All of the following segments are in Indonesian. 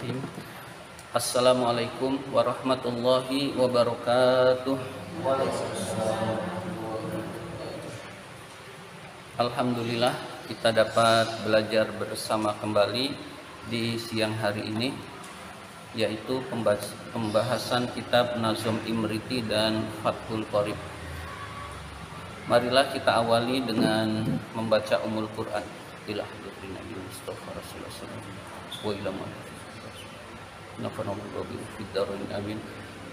Bismillahirrahmanirrahim. Assalamualaikum warahmatullahi wabarakatuh. Alhamdulillah kita dapat belajar bersama kembali di siang hari ini, yaitu pembahasan kitab Nazm Imriti dan Fathul Qorib. Marilah kita awali dengan membaca Ummul Quran. Ila hadratin Nabi Mustafa Rasulullah sallallahu alaihi wasallam. Amin.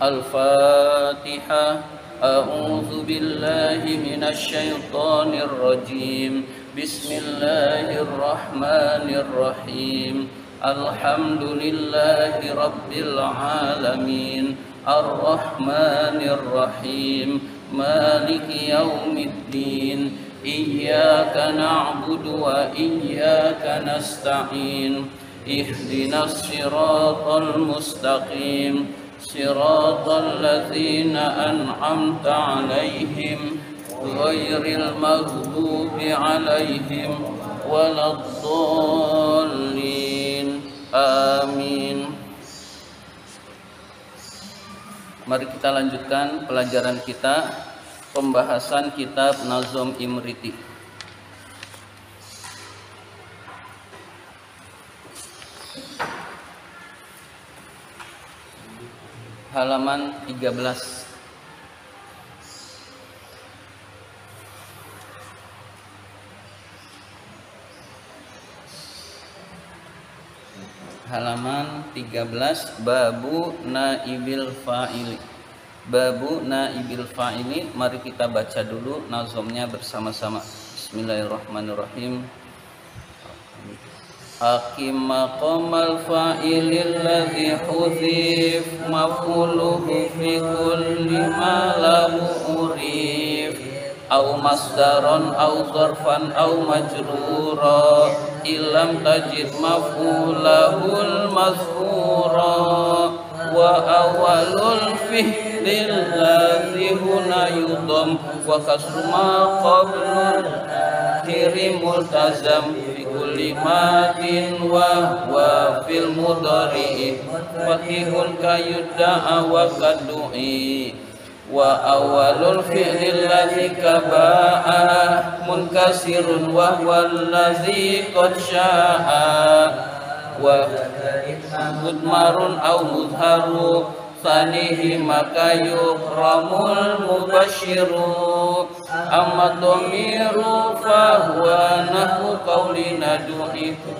Al-Fatihah. A'udzu billahi minasy syaithanir rajim. Bismillahirrahmanirrahim. Alhamdulillahi rabbil alamin. Ar-Rahmanir Rahim. Maliki yaumiddin. Iyyaka na'budu wa iyyaka nasta'in. Ihdinas siratal mustaqim. Siratal ladzina an'amta 'alaihim ghairil maghdubi 'alaihim waladdallin. Amin. Mari kita lanjutkan pelajaran kita, pembahasan kitab Nazm Imriti. Halaman 13. Halaman 13, Babu Naibil Fa'ili. Babu Naibil Fa'ili. Mari kita baca dulu nazomnya bersama-sama. Bismillahirrahmanirrahim. Aqim maqamal fa'ilil ladzi huzif maf'uluhu fi kulli ma lahu urif au masdaron au dzarfan au majrura illam tajid maf'ulahul mazkura wa awalul fi'lil ladzi huna yudham wa kasru ma qablul akhiri multazam fi kulli madin wa fil mudhari fatihun kayudda'a wa kaddu'i wa awalul fi'lil ladzi kaba'a munkasirun wa huwa allazi qad sya'a wa mudmarun au mudharu sanihi maka yukramul mubashiru amma dhamiru fa huwa nahu qaulina du'itu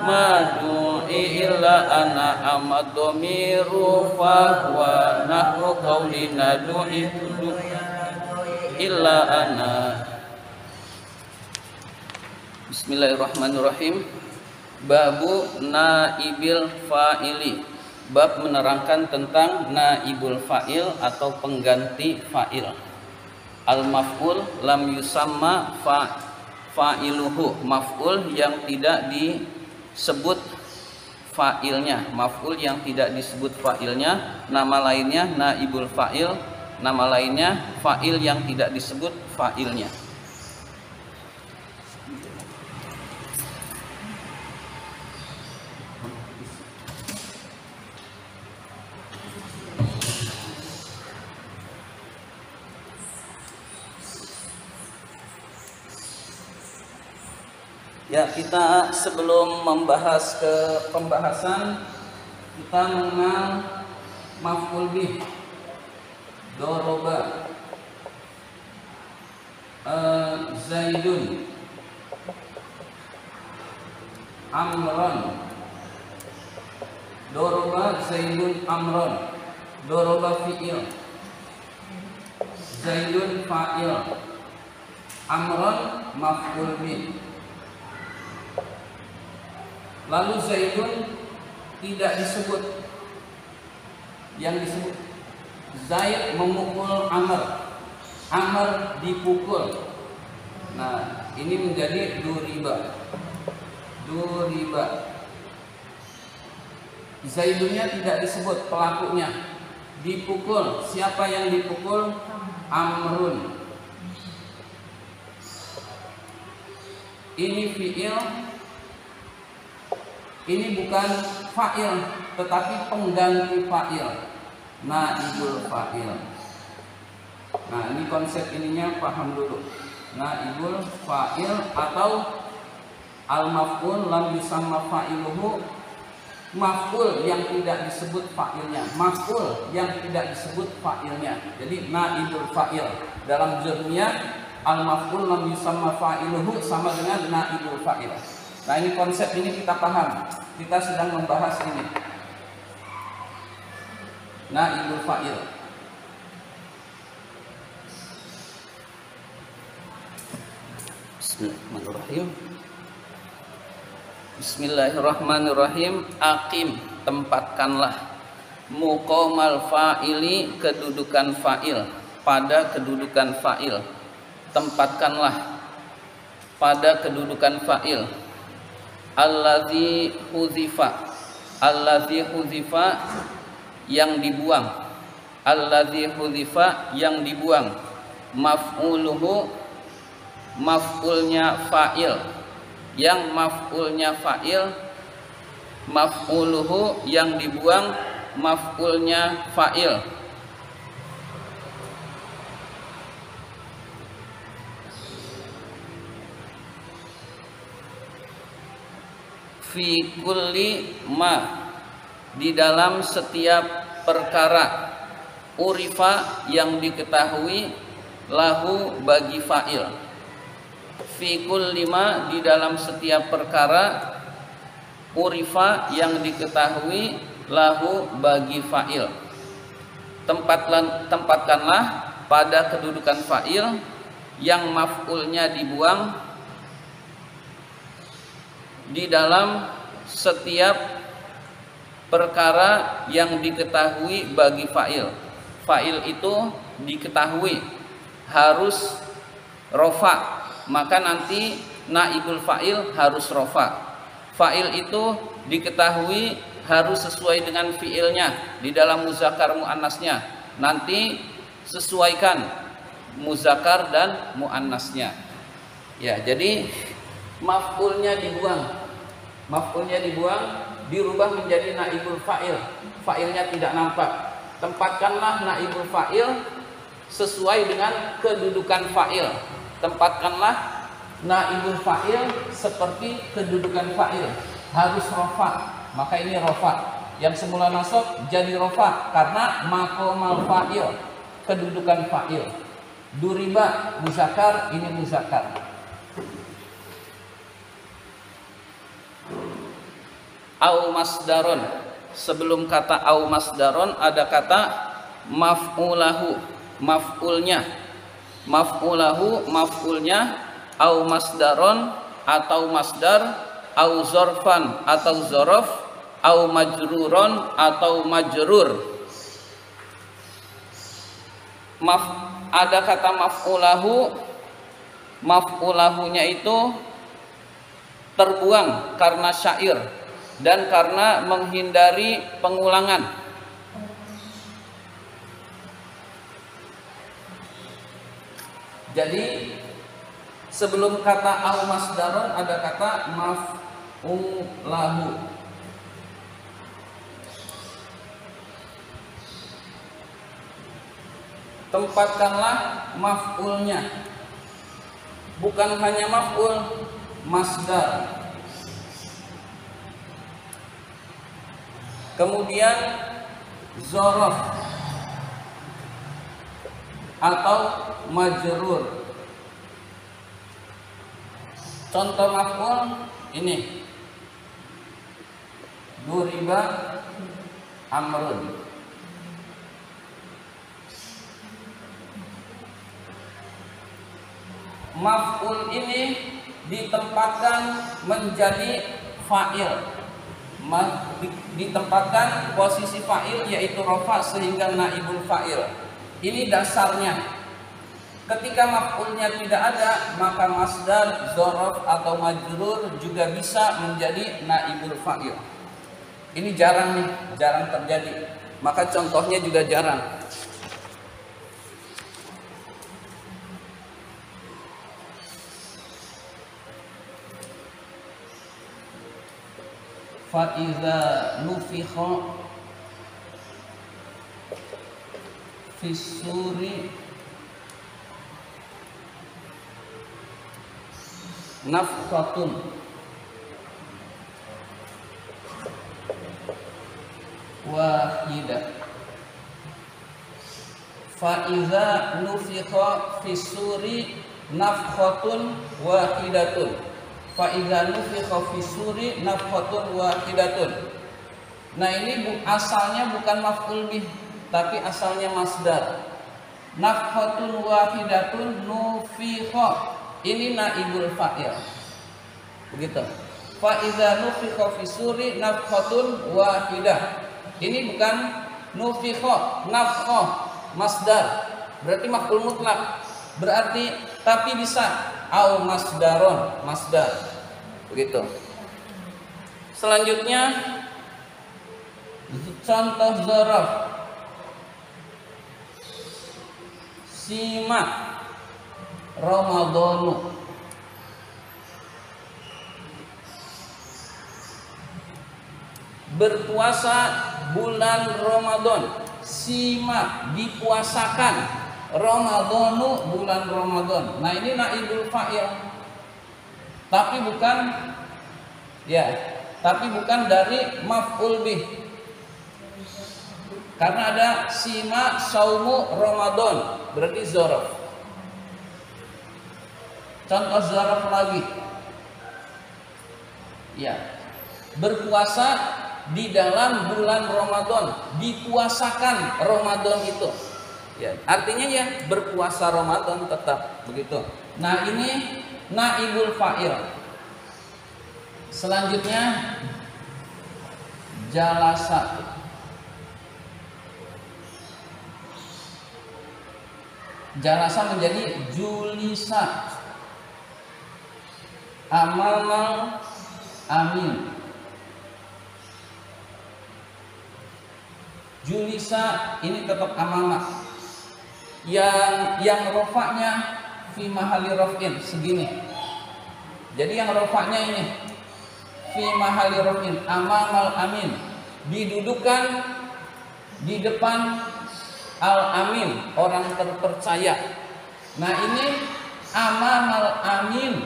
madu'i illa ana amma dhamiru fa huwa nahu qaulina du'itu illa ana. Bismillahirrahmanirrahim. Babu naibil fa'ili. Bab menerangkan tentang naibul fa'il atau pengganti fa'il. Al-maf'ul lam yusamma fa'iluhu. Maf'ul yang tidak disebut fa'ilnya. Maf'ul yang tidak disebut fa'ilnya. Nama lainnya naibul fa'il. Nama lainnya fa'il yang tidak disebut fa'ilnya. Ya, kita sebelum membahas ke pembahasan, kita mengenal maf'ul bih. Doroba Zaidun Amron. Doroba Zaidun Amron. Doroba fi'il, Zaidun fa'il, Amron maf'ul bih. Lalu Zaidun tidak disebut. Yang disebut Zaid memukul Amr. Amr dipukul. Nah, ini menjadi duriba. Duriba. Zaidunnya tidak disebut pelakunya. Dipukul. Siapa yang dipukul? Amrun. Ini fi'il. Ini bukan fa'il, tetapi pengganti fa'il, naibul fa'il. Nah, ini konsep ininya paham dulu. Naibul fa'il atau al-maf'ul lam yusamma fa'iluhu, maf'ul yang tidak disebut fa'ilnya, maf'ul yang tidak disebut fa'ilnya. Jadi naibul fa'il dalam jurmiyah, al-maf'ul lam yusamma fa'iluhu sama dengan naibul fa'il. Nah, ini konsep ini kita paham. Kita sedang membahas ini. Naibul fa'il. Bismillahirrahmanirrahim. Bismillahirrahmanirrahim. Aqim, tempatkanlah muqamal fa'ili, kedudukan fa'il, pada kedudukan fa'il. Tempatkanlah pada kedudukan fa'il. Allazi huzifa, allazi huzifa yang dibuang, allazi huzifa yang dibuang, maf'uluhu maf'ulnya fa'il, yang maf'ulnya fa'il, maf'uluhu yang dibuang, maf'ulnya fa'il. Fi kulli ma, di dalam setiap perkara, urifa yang diketahui, lahu bagi fa'il. Fi kulli ma, di dalam setiap perkara, urifa yang diketahui, lahu bagi fa'il. Tempatkanlah pada kedudukan fa'il yang maf'ulnya dibuang di dalam setiap perkara yang diketahui bagi fa'il. Fa'il itu diketahui harus rofa, maka nanti naibul fa'il harus rofa. Fa'il itu diketahui harus sesuai dengan fi'ilnya di dalam muzakkar muannasnya. Nanti sesuaikan muzakkar dan muannasnya. Ya, jadi maf'ulnya dibuang. Maf'ulnya dibuang, dirubah menjadi naibul fa'il. Fa'ilnya tidak nampak. Tempatkanlah naibul fa'il sesuai dengan kedudukan fa'il. Tempatkanlah naibul fa'il seperti kedudukan fa'il. Harus rofa. Maka ini rofa. Yang semula nasab jadi rofa karena maqamal fa'il, kedudukan fa'il. Duriba muzakkar, ini muzakkar. Au masdaron, sebelum kata au masdaron ada kata maf'ulahu, maf'ulnya, maf'ulahu maf'ulnya, au masdaron atau masdar, au zorfan atau zorof, au majruron atau majrur. Ada kata maf'ulahu, maf'ulahunya itu terbuang karena syair dan karena menghindari pengulangan. Jadi sebelum kata au masdaron ada kata maf'ulahu. Tempatkanlah maf'ulnya. Bukan hanya maf'ul, masdar. Kemudian zorof atau majrur. Contoh maf'ul ini, duriba amrun. Maf'ul ini ditempatkan menjadi fa'il, ditempatkan posisi fa'il yaitu rofa sehingga naibul fa'il. Ini dasarnya. Ketika maf'ulnya tidak ada, maka masdar, zorof atau majrur juga bisa menjadi naibul fa'il. Ini jarang nih, jarang terjadi. Maka contohnya juga jarang. fa iza nufikha fis suri nafkhatun wahidah. Fa iza nufikha fis suri nafkhatun wahidatun. Fa iza nufikha fis suri nafkhatun wahidatun. Nah, ini asalnya bukan maf'ul bih, tapi asalnya masdar. Nafkhatun wahidatun nufikha. Ini naibul fa'il. Begitu. Fa iza nufikha fis suri nafkhatun wahidah. Ini bukan nufikha, nafkhah, masdar. Berarti maf'ul mutlak. Berarti tapi bisa au masdaron, masdar. Begitu. Selanjutnya contoh zaraf. Simak Ramadhanu. Berpuasa bulan Ramadan. Simak, dipuasakan. Ramadhanu, bulan Ramadan. Nah, ini naibul fa'il. Tapi bukan dari maf'ul bih. Karena ada sima saumu Ramadan, berarti zaraf. Contoh zaraf lagi. Ya. Berpuasa di dalam bulan Ramadan, dipuasakan Ramadan itu. Ya, artinya ya berpuasa Ramadan tetap begitu. Nah, ini naibul fa'il. Selanjutnya jalasa. Jalasa menjadi julisa. Amamal amin. Julisa ini tetap amamah. Yang rofaknya fi mahali rofin segini. Jadi yang rofaknya ini fi mahali rofin, amamal amin, didudukan di depan al amin, orang terpercaya. Nah, ini amamal amin,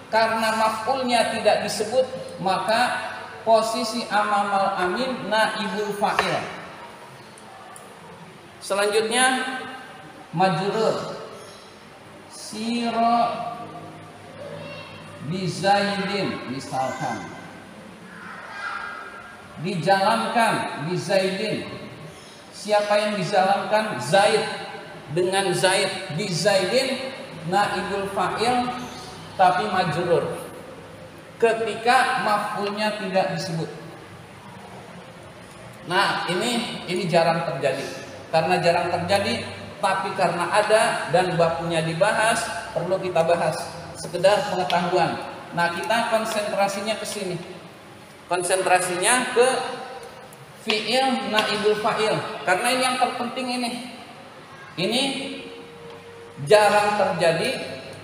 karena maf'ulnya tidak disebut, maka posisi amamal amin naibul fa'il. Selanjutnya majrur. Siro bizaidin, misalkan dijalankan bizaidin. Siapa yang dijalankan? Zaid. Dengan Zaid. Bizaidin naibul fa'il tapi majrur ketika maf'ulnya tidak disebut. Nah, ini jarang terjadi. Karena jarang terjadi, tapi karena ada dan babnya dibahas, perlu kita bahas. Sekedar pengetahuan. Nah, kita konsentrasinya ke sini. Konsentrasinya ke fi'il naibul fa'il. Karena ini yang terpenting ini. Ini jarang terjadi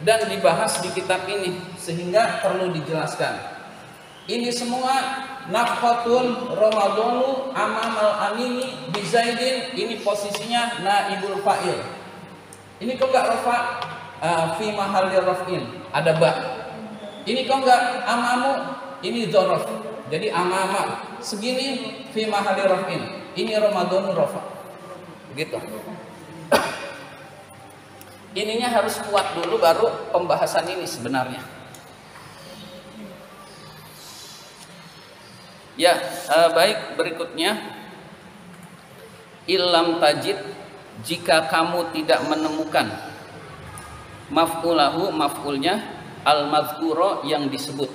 dan dibahas di kitab ini, sehingga perlu dijelaskan. Ini semua nafkhatul Ramadhanu amamal amini bizaidin, ini posisinya naibul fa'il. Ini kok enggak rafa fi mahalli raf'in, ada ba. Ini kok enggak amamu, ini dzaraf. Jadi amama segini fi mahalli raf'in. Ini Ramadhanu rafa. Begitu. Ininya harus kuat dulu baru pembahasan ini sebenarnya. Ya, baik, berikutnya illam tajid, jika kamu tidak menemukan maf'ulahu, maf'ulnya al-mazkura yang disebut.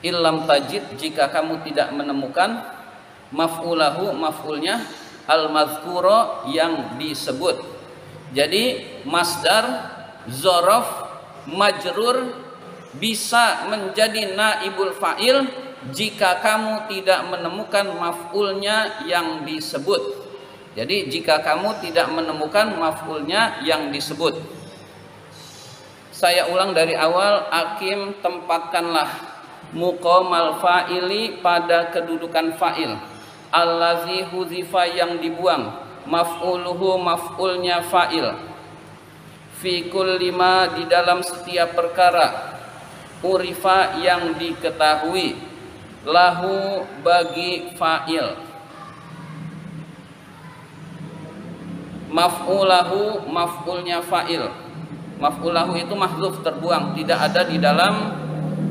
Illam tajid, jika kamu tidak menemukan maf'ulahu, maf'ulnya al-mazkura yang disebut. Jadi masdar, dzaraf, majrur bisa menjadi naibul fa'il jika kamu tidak menemukan maf'ulnya yang disebut. Jadi jika kamu tidak menemukan maf'ulnya yang disebut. Saya ulang dari awal, akim tempatkanlah muqamal fa'ili pada kedudukan fa'il, allazi huzifa yang dibuang, maf'uluhu maf'ulnya fa'il, fi kulli ma di dalam setiap perkara, urifa yang diketahui, lahu bagi fa'il, maf'ulahu maf'ulnya fa'il. Maf'ulahu itu mahdzuf, terbuang, tidak ada di dalam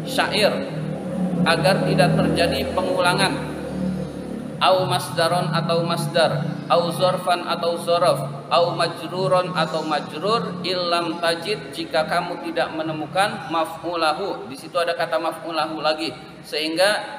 syair agar tidak terjadi pengulangan. Au masdaron atau masdar, au zorfan atau zorof, au majruron atau majrur, illam tajid jika kamu tidak menemukan maf'ulahu. Di situ ada kata maf'ulahu lagi, sehingga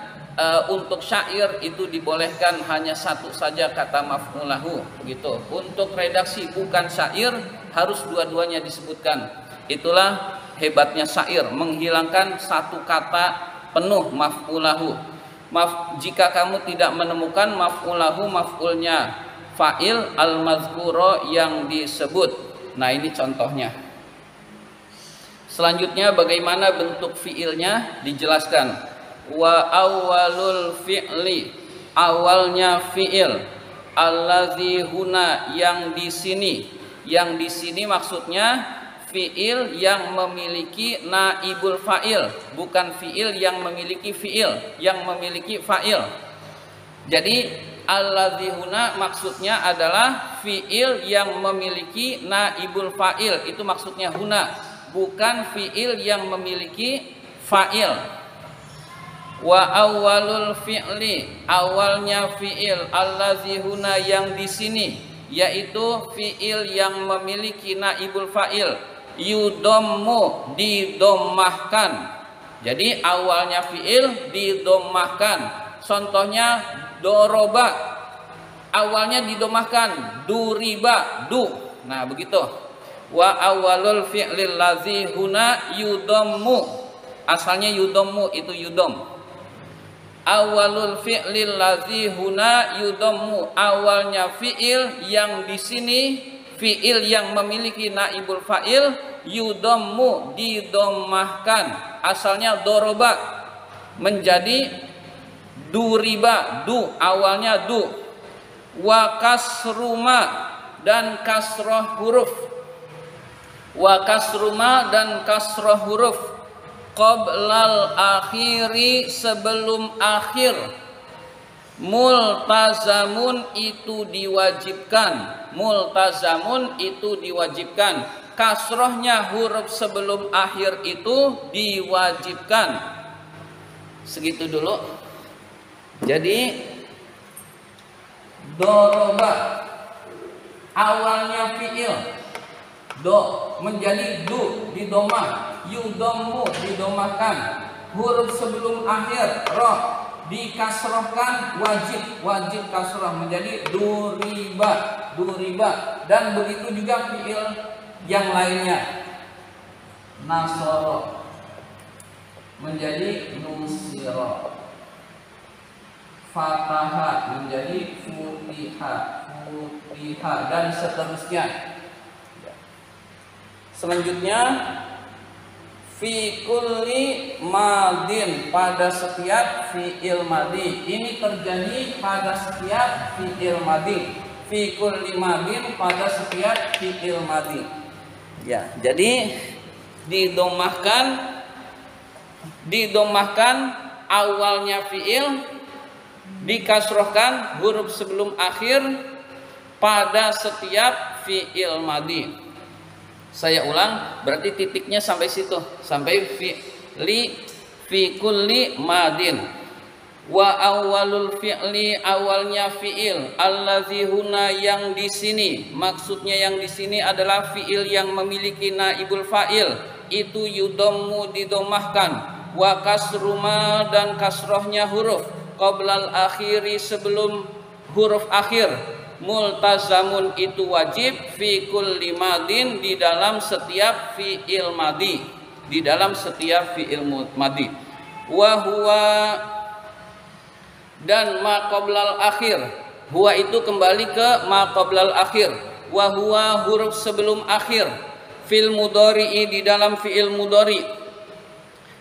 untuk syair itu dibolehkan hanya satu saja kata maf'ulahu, begitu. Untuk redaksi bukan syair harus dua-duanya disebutkan. Itulah hebatnya syair, menghilangkan satu kata penuh maf'ulahu. Jika kamu tidak menemukan maf'ulahu maf'ulnya fa'il al-mazkuro yang disebut. Nah, ini contohnya. Selanjutnya bagaimana bentuk fi'ilnya dijelaskan. Wa awwalul fi'li, awalnya fi'il, allazi huna yang di sini. Yang di sini maksudnya fi'il yang memiliki naibul fa'il, bukan fi'il yang memiliki fi'il, yang memiliki fa'il. Jadi allazi huna maksudnya adalah fi'il yang memiliki naibul fa'il, itu maksudnya huna, bukan fi'il yang memiliki fa'il. Wa awwalul fi'li, awalnya fi'il, allazi huna yang di sini, yaitu fi'il yang memiliki naibul fa'il, yudommu didomahkan. Jadi awalnya fi'il didomahkan. Contohnya doroba, awalnya didomahkan, duriba, du. Nah, begitu. Wa awwalul fi'lil lazi huna yudommu, asalnya yudommu itu yudom. Awalul fi'lil ladzi huna yudammu, awalnya fi'il yang di sini, fi'il yang memiliki naibul fa'il, yudammu didomahkan. Asalnya doroba menjadi duriba, du, awalnya du. Wa kasruma dan kasroh huruf, wa kasruma dan kasroh huruf, qoblal akhiri sebelum akhir, multazamun itu diwajibkan, multazamun itu diwajibkan, kasrohnya huruf sebelum akhir itu diwajibkan. Segitu dulu. Jadi doroba awalnya fi'il, do menjadi du didomah, yudommu didomahkan, huruf sebelum akhir roh dikasrohkan, wajib kasroh menjadi duriba, duriba. Dan begitu juga fi'il yang lainnya, nasoro menjadi nusiro, fataha menjadi futiha, dan seterusnya. Selanjutnya fi kulli madin, pada setiap fi'il madi. Ini terjadi pada setiap fi'il madi. Fi kulli madin, pada setiap fi'il madi. Ya, jadi didomahkan awalnya fi'il, dikasrohkan huruf sebelum akhir pada setiap fi'il madi. Saya ulang, berarti titiknya sampai situ, sampai fi kulli madin. Wa awwalul fi'li, awalnya fi'il, allazi huna yang di sini, maksudnya yang di sini adalah fi'il yang memiliki naibul fa'il, itu yudommu didomahkan, wa kasruma dan kasrohnya huruf, qoblal akhiri sebelum huruf akhir, multazamun itu wajib, fi kulli madin di dalam setiap fi'il madi, di dalam setiap fi'il madi. Wa huwa dan ma qoblal akhir, huwa itu kembali ke ma qoblal akhir, wa huwa huruf sebelum akhir, fil mudhari'i di dalam fi'il mudhari,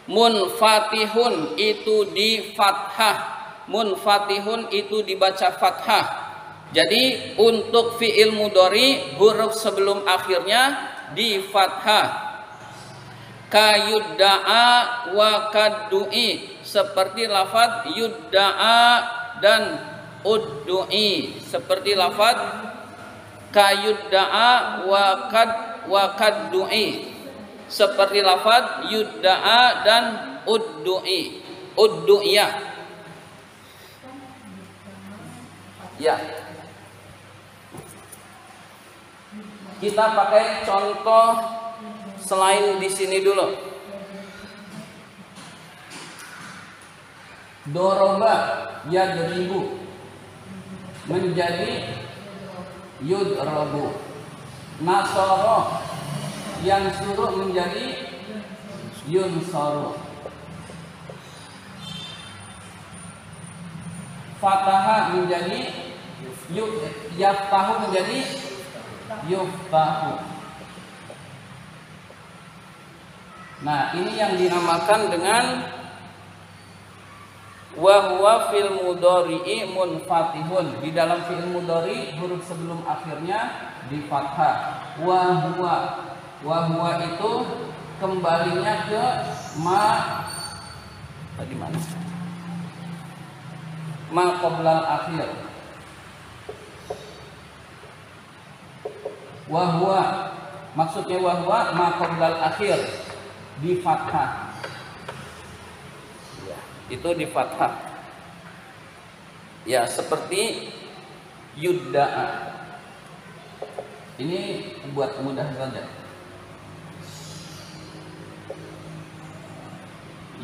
Munfatihun itu di fathah. Munfatihun itu dibaca fathah. Jadi untuk fi'il mudhari huruf sebelum akhirnya di fathah. Kayudda'a wa kaddu'i, seperti lafaz yudda'a dan uddu'i, seperti lafaz kayudda'a wa kaddu'i, seperti lafaz yudda'a dan uddu'iyah. Ya. Kita pakai contoh selain di sini dulu. Doroba yadribu menjadi yudrabu. Nasara yang suruh menjadi yunsaru. Fataha menjadi yaftahu menjadi yuftahu. Nah, ini yang dinamakan dengan wa huwa fil mudhari'i munfatihun. Di dalam fi'il mudhari huruf sebelum akhirnya di fathah. Wa huwa itu kembalinya ke ma tadi mana? Ma qoblal akhir. Wa huwa maksudnya wa huwa ma qoblal akhir di fathah. Ya, itu di fathah. Ya, seperti yudda'a. Ini buat mudah saja.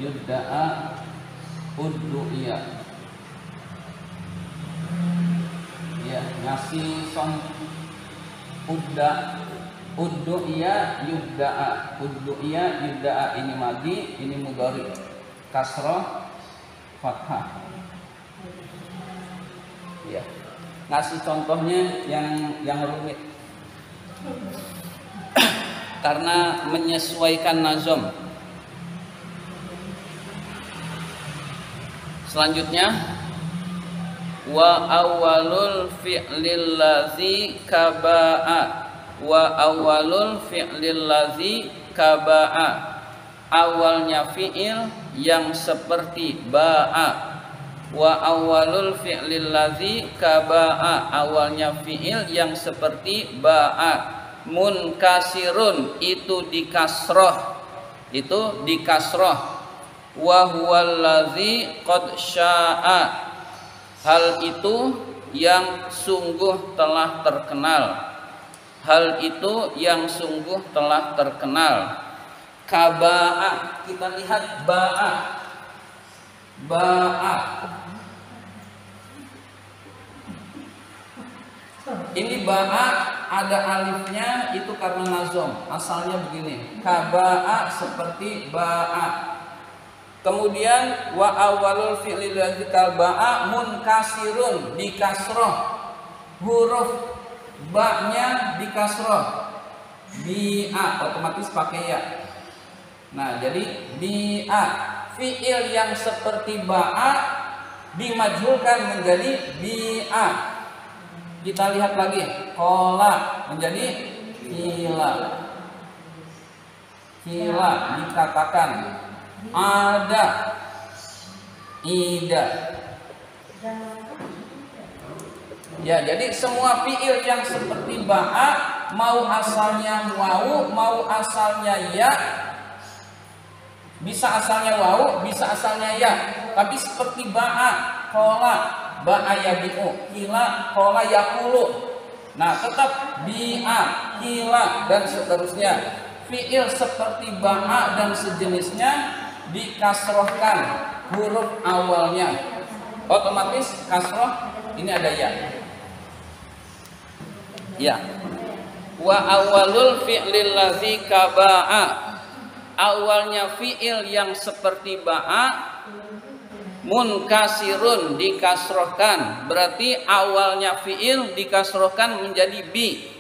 Yudda'a uddu'iya. Ya, ngasih son uddu'iya yudda'a. Uddu'iya yudda'a, ini madhi, ini mudhari. Kasrah fathah. Ya. Ngasih contohnya yang rumit. Karena menyesuaikan nazam. Selanjutnya wa awwalul fi'lil ladzi kaba'a. Wa awwalul fi'lil ladzi kaba'a, awalnya fi'il yang seperti ba'a. Wa awwalul fi'lil ladzi kaba'a, awalnya fi'il yang seperti ba'a. Munkasirun itu di kasroh, itu di kasroh. Wa huwal ladzi qad sya'a, hal itu yang sungguh telah terkenal. Hal itu yang sungguh telah terkenal. Kaba'a, kita lihat ba'a. Ba'a. Ini ba'a ada alifnya itu karena nazom. Asalnya begini. Kaba'a seperti ba'a. Kemudian wa awalul fi'lil ladzi ba'a munkasirun di kasroh. Huruf ba-nya di kasroh, bi'a otomatis pakai ya. Nah, jadi bi'a, fi'il yang seperti ba'a dimajhulkan menjadi bi'a. Kita lihat lagi, qala menjadi qila. Qila dikatakan, ada, ida. Ya, jadi semua fi'il yang seperti ba'a, mau asalnya wawu, mau asalnya ya, bisa asalnya wawu, bisa asalnya ya, tapi seperti ba'a, qala, ba'a yabi'u, qila, qala yaqulu. Nah, tetap bi'a, qila dan seterusnya. Fi'il seperti ba'a dan sejenisnya dikasrohkan huruf awalnya. Otomatis kasroh ini ada ya. Ya. Wa awalul fi'lil ladzi kaba'a, awalnya fi'il yang seperti ba'a munkasirun dikasrohkan, berarti awalnya fi'il dikasrohkan menjadi bi.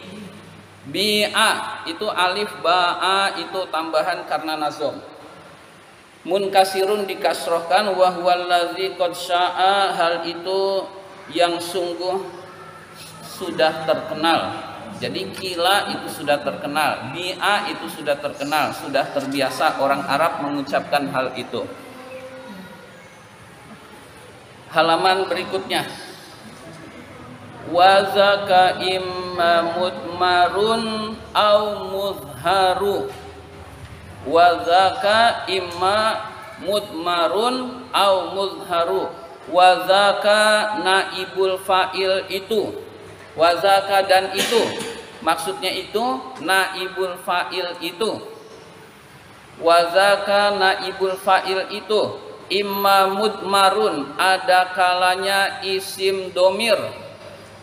Bi'a itu alif ba'a itu tambahan karena nazom. Munkasirun dikasrohkan, wa huwallazi qad sya'a, hal itu yang sungguh sudah terkenal. Jadi kila itu sudah terkenal, bi'a itu sudah terkenal, sudah terbiasa orang Arab mengucapkan hal itu. Halaman berikutnya, wa zaka imma mudmarun au muzharu. Wa zaka imma mudmarun au muzharu. Wa zaka naibul fa'il itu. Wa zaka dan itu, maksudnya itu naibul fa'il itu. Wa zaka naibul fa'il itu imma mudmarun, ada kalanya isim domir,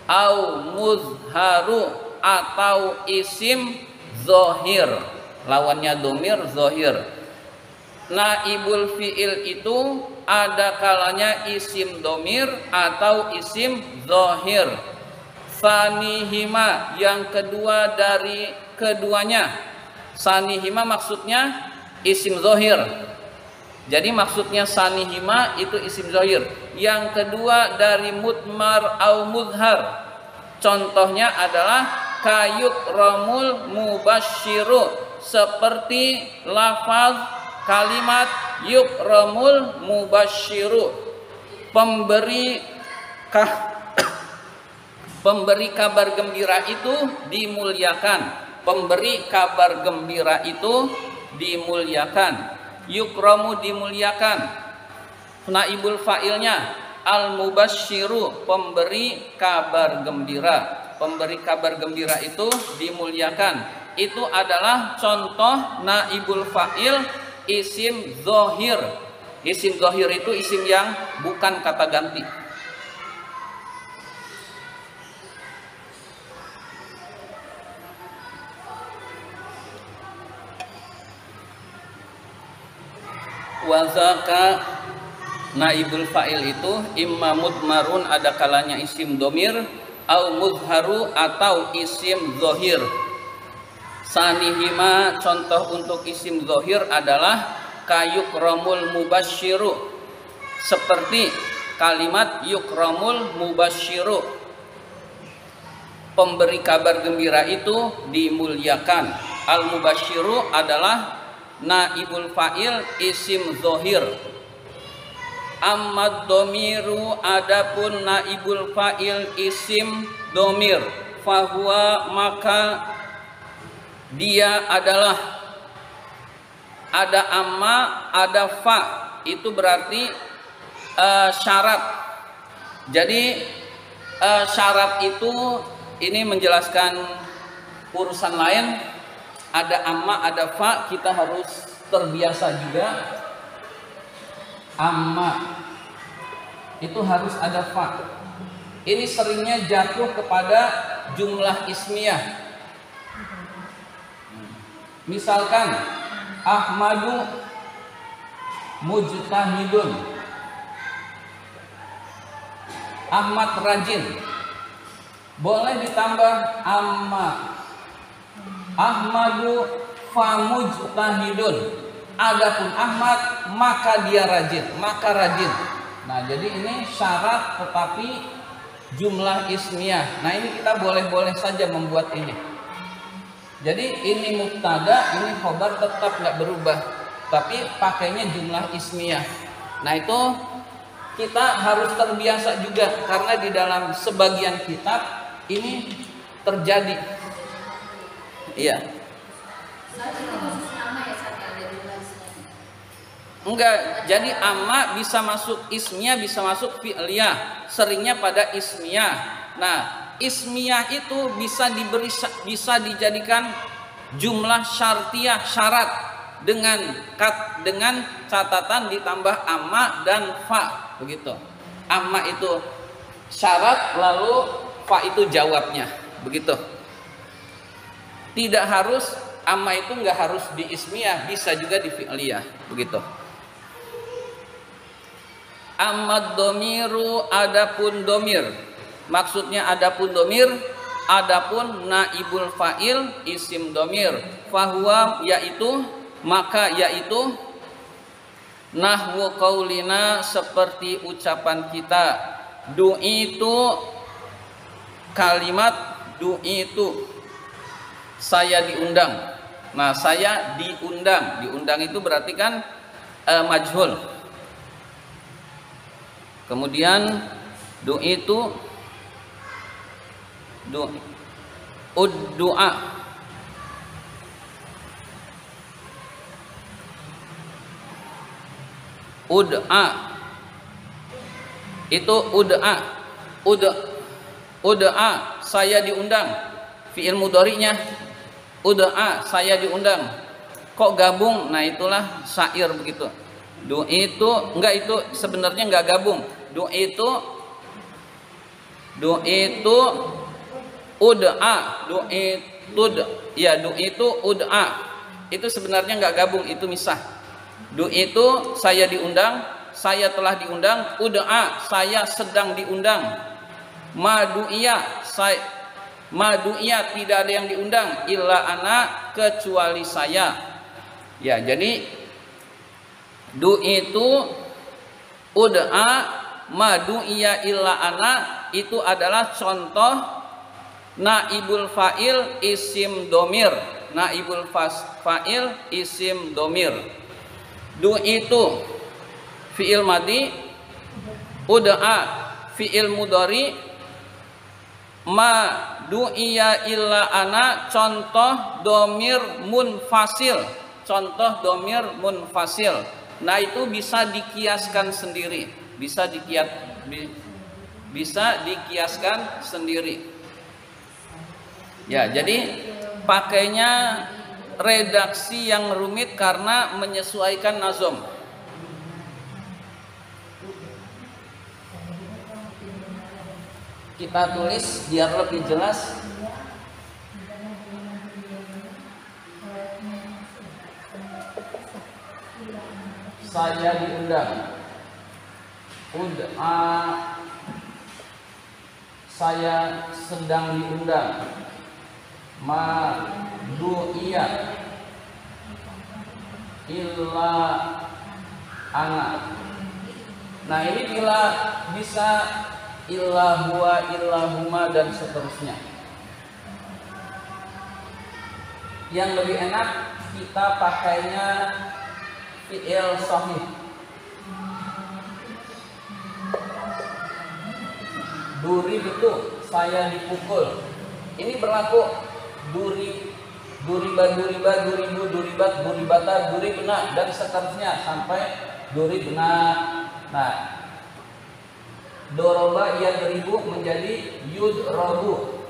au muzharu atau isim zohir, lawannya domir zohir. Naibul fi'il itu ada kalanya isim domir atau isim zohir. Sanihima, yang kedua dari keduanya. Sanihima maksudnya isim zohir. Jadi maksudnya sanihima itu isim zohir. Yang kedua dari mudmar au muzhar. Contohnya adalah kayuk romul mubashiru, seperti lafaz kalimat yukramul mubashiru, pemberi kabar gembira itu dimuliakan. Pemberi kabar gembira itu dimuliakan. Yukramu dimuliakan. Naibul fa'ilnya al mubashiru, pemberi kabar gembira. Pemberi kabar gembira itu dimuliakan. Itu adalah contoh naibul fa'il isim zohir. Isim zohir itu isim yang bukan kata ganti. Wazaka naibul fa'il itu imma mudmarun, ada kalanya isim domir, au muzharu atau isim zohir. Sanihima, contoh untuk isim zohir adalah kayukramul mubashiru, seperti kalimat yukramul mubashiru, pemberi kabar gembira itu dimuliakan. Al mubashiru adalah naibul fa'il isim zohir. Ammad domiru, adapun naibul fa'il isim domir, fahuwa, maka dia adalah, ada amma ada fa, itu berarti syarat. Jadi syarat itu ini menjelaskan urusan lain. Ada amma ada fa, kita harus terbiasa juga. Amma itu harus ada fa. Ini seringnya jatuh kepada jumlah ismiyah. Misalkan Ahmadu mujtahidun, Ahmad rajin, boleh ditambah amma. Ahmadu famujtahidun, adapun Ahmad maka dia rajin, maka rajin. Nah, jadi ini syarat tetapi jumlah ismiyah. Nah, ini kita boleh-boleh saja membuat ini. Jadi ini mubtada, ini khobar tetap nggak berubah, tapi pakainya jumlah ismiyah. Nah, itu kita harus terbiasa juga, karena di dalam sebagian kitab ini terjadi. Iya. Enggak, jadi amma bisa masuk ismiyah, bisa masuk fi'liyah, seringnya pada ismiyah. Nah, ismiyah itu bisa dijadikan jumlah syartiyah, syarat, dengan catatan ditambah amma dan fa, begitu. Amma itu syarat, lalu fa itu jawabnya, begitu. Tidak harus, amma itu nggak harus di ismiyah, bisa juga di fi'liyah, begitu. Ammad domiru, adapun domir, maksudnya adapun domir, adapun naibul fa'il isim domir, fahuwa yaitu, maka yaitu Nahwu qaulina, seperti ucapan kita. Du'itu, kalimat du'itu, saya diundang. Nah, saya diundang. Diundang itu berarti kan majhul. Kemudian du'itu, uddu'a, ud'a, itu ud'a, saya diundang. Fi'il mudhari'nya ud'a, saya diundang. Kok gabung? Nah, itulah syair begitu. Itu enggak, itu sebenarnya enggak gabung. Itu ud'a, itu ud'a. Itu sebenarnya enggak gabung, itu misah. Itu saya diundang, saya telah diundang. Ud'a, saya sedang diundang. Madu'iyah, tidak ada yang diundang, illa ana, kecuali saya. Ya, jadi itu ud'a, madu'iyah illa ana, itu adalah contoh naibul fa'il isim domir. Naibul fa'il isim domir. Itu fi'il madi, ud'a fi'il mudhari, ma du'iya illa ana contoh domir munfasil. Contoh domir munfasil. Nah, itu bisa dikiaskan sendiri. Bisa dikiaskan sendiri. Ya, jadi pakainya redaksi yang rumit karena menyesuaikan nazom. Kita tulis biar lebih jelas. Saya diundang. Ud'a, saya sedang diundang. Madu'iyya illa ana. Nah, ini bila bisa illa huwa, illa huma, dan seterusnya. Yang lebih enak kita pakainya fi'il shahih. Duribitu, saya dipukul. Ini berlaku duriba, duribu, duribat, duribata, duribna, dan seterusnya sampai duribna. Nah, doroba yadribu menjadi yudrobu.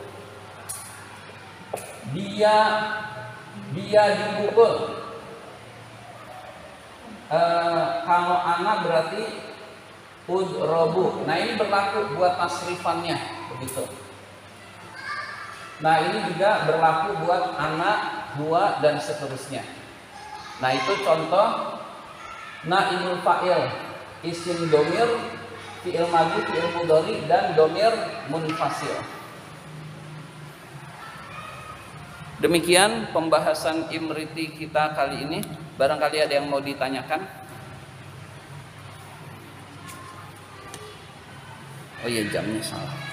Dia dipukul. Kalau anak berarti udrobu. Nah, ini berlaku buat tasrifannya begitu. Nah, ini juga berlaku buat anak, huwa, dan seterusnya. Nah, itu contoh naibul fa'il isim domir, fi'il madhi, fi'il mudhari, dan domir munfasil. Demikian pembahasan imriti kita kali ini. Barangkali ada yang mau ditanyakan. Oh iya, jamnya salah.